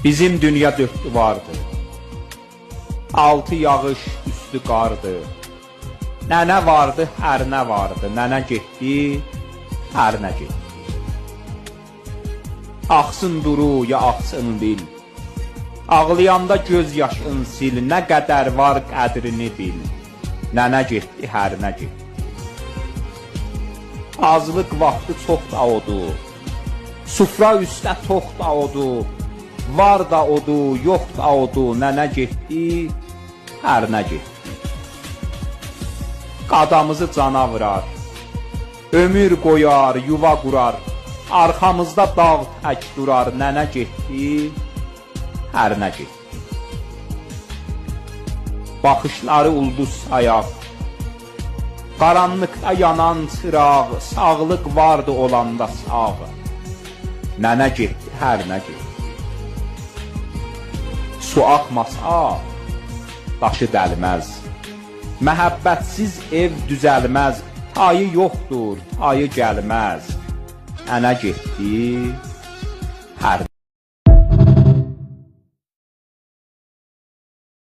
Bizim dünya dörd divardı. Altı yağış, üstü qardı. Nənə vardı, hər nə vardı. Nənə getdi, hər nə getdi. Axsın duru, ya axsın dil. Ağlayanda göz yaşın sil. Nə qədər var qədrini bil. Nənə getdi, hər nə getdi. Azlıq vaxtı çox da odu. Sufra üstə tox da odu. Var da odu, yox da odu. Nənə getdi, hər nə getdi. Qadamızı cana vurar, ömür qoyar, yuva qurar. Arxamızda dağ tək durar. Nənə getdi, hər nə getdi. Baxışları ulduz sayaq, qaranlıqda yanan çıraq. Sağlıq vardı olanda sağ. Nənə getdi, hər nə getdi. Su axmasa, daşı dəlməz. Məhəbbətsiz ev düzəlməz. Tayı yoxdur, tayı gəlməz. Nənə getdi,